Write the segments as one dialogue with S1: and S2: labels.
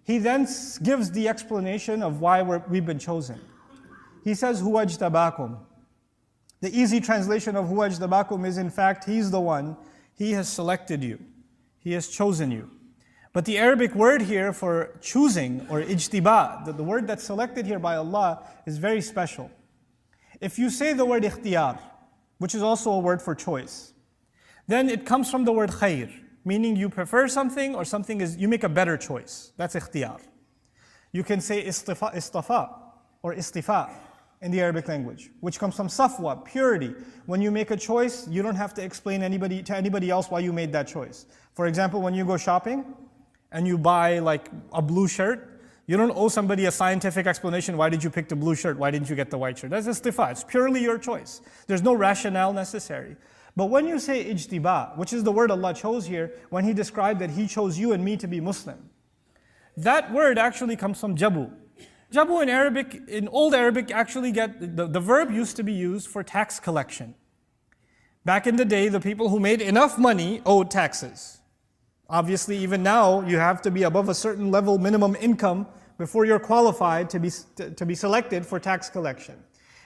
S1: He then gives the explanation of why we've been chosen. He says, Huwa ajtabakum. The easy translation of Huwa ajtabakum is, in fact, He's the one. He has selected you. He has chosen you. But the Arabic word here for choosing, or ijtiba, the word that's selected here by Allah, is very special. If you say the word ikhtiyar, which is also a word for choice, then it comes from the word khair, meaning you prefer something or something is, you make a better choice. That's ikhtiyar. You can say istafa or istifa in the Arabic language, which comes from safwa, purity. When you make a choice, you don't have to explain to anybody else why you made that choice. For example, when you go shopping and you buy like a blue shirt, you don't owe somebody a scientific explanation, why did you pick the blue shirt, why didn't you get the white shirt? That's istifa, it's purely your choice. There's no rationale necessary. But when you say ijtiba, which is the word Allah chose here, when He described that He chose you and me to be Muslim, that word actually comes from jabu. Jabu in Arabic, in Old Arabic, actually the verb used to be used for tax collection. Back in the day, the people who made enough money owed taxes. Obviously, even now, you have to be above a certain level minimum income before you're qualified to be selected for tax collection.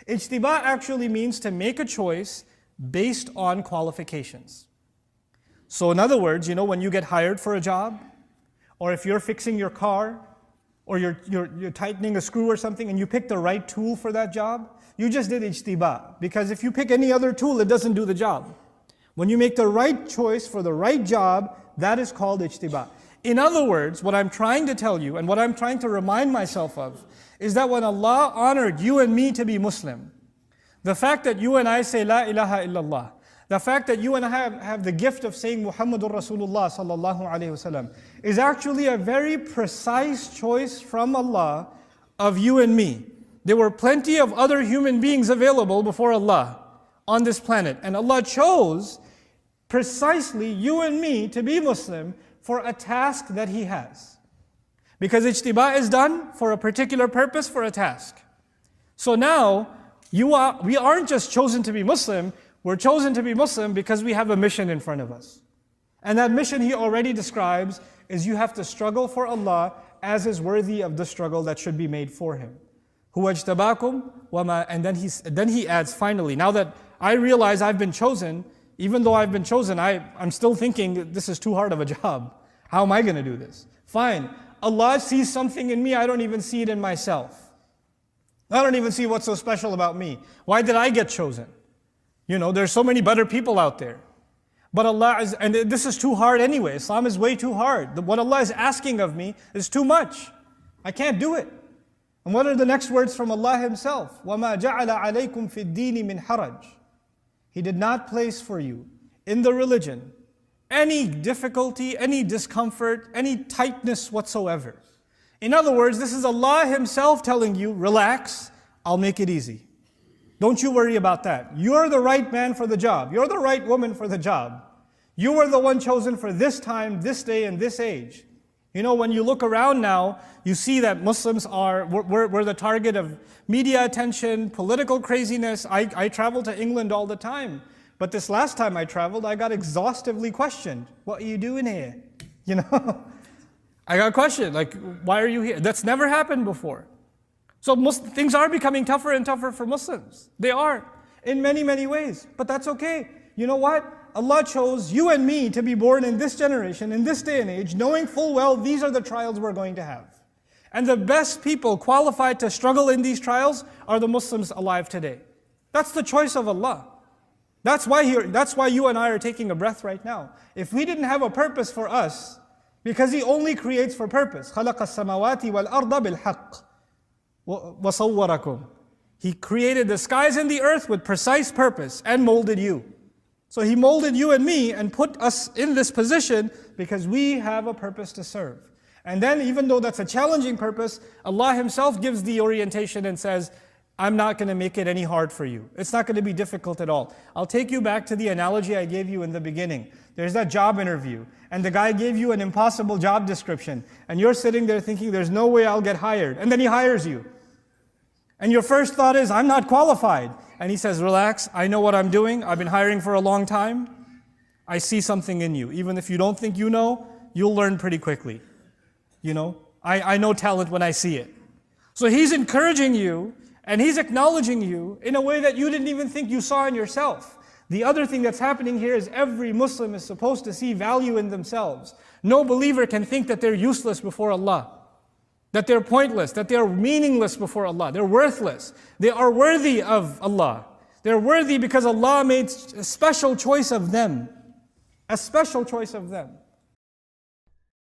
S1: Ijtiba actually means to make a choice based on qualifications. So in other words, when you get hired for a job, or if you're fixing your car, or you're tightening a screw or something and you pick the right tool for that job, you just did ijtiba. Because if you pick any other tool, it doesn't do the job. When you make the right choice for the right job, that is called ijtiba. In other words, what I'm trying to tell you and what I'm trying to remind myself of is that when Allah honored you and me to be Muslim, the fact that you and I say La ilaha illallah, the fact that you and I have the gift of saying Muhammadur Rasulullah sallallahu alayhi wasallam is actually a very precise choice from Allah of you and me. There were plenty of other human beings available before Allah on this planet, and Allah chose precisely you and me to be Muslim for a task that He has. Because ijtiba is done for a particular purpose, for a task. So now, we aren't just chosen to be Muslim, we're chosen to be Muslim because we have a mission in front of us. And that mission He already describes is you have to struggle for Allah as is worthy of the struggle that should be made for Him. Huwa ajtabakum wama, and then he adds finally, now that I realize I've been chosen, even though I've been chosen, I'm still thinking this is too hard of a job. How am I going to do this? Fine. Allah sees something in me, I don't even see it in myself. I don't even see what's so special about me. Why did I get chosen? There's so many better people out there. But and this is too hard anyway. Islam is way too hard. What Allah is asking of me is too much. I can't do it. And what are the next words from Allah Himself? وَمَا جَعَلَ عَلَيْكُمْ فِي الدِّينِ مِنْ حَرَجٍ. He did not place for you in the religion any difficulty, any discomfort, any tightness whatsoever. In other words, this is Allah Himself telling you, relax, I'll make it easy. Don't you worry about that. You're the right man for the job. You're the right woman for the job. You were the one chosen for this time, this day, and this age. When you look around now, you see that Muslims we're the target of media attention, political craziness. I travel to England all the time. But this last time I traveled, I got exhaustively questioned. What are you doing here? I got questioned, like, why are you here? That's never happened before. So things are becoming tougher and tougher for Muslims. They are, in many, many ways. But that's okay. You know what? Allah chose you and me to be born in this generation, in this day and age, knowing full well these are the trials we're going to have. And the best people qualified to struggle in these trials are the Muslims alive today. That's the choice of Allah. That's why you and I are taking a breath right now. If we didn't have a purpose for us, because He only creates for purpose. خَلَقَ السَّمَاوَاتِ وَالْأَرْضَ بِالْحَقِّ وَصَوَّرَكُمْ. He created the skies and the earth with precise purpose and molded you. So He molded you and me and put us in this position because we have a purpose to serve. And then even though that's a challenging purpose, Allah Himself gives the orientation and says, I'm not going to make it any hard for you. It's not going to be difficult at all. I'll take you back to the analogy I gave you in the beginning. There's that job interview, and the guy gave you an impossible job description, and you're sitting there thinking, there's no way I'll get hired. And then he hires you. And your first thought is, I'm not qualified. And he says, relax, I know what I'm doing. I've been hiring for a long time. I see something in you. Even if you don't think you know, you'll learn pretty quickly. I know talent when I see it. So He's encouraging you and He's acknowledging you in a way that you didn't even think you saw in yourself. The other thing that's happening here is every Muslim is supposed to see value in themselves. No believer can think that they're useless before Allah, that they're pointless, that they're meaningless before Allah. They're worthless. They are worthy of Allah. They're worthy because Allah made a special choice of them. A special choice of them.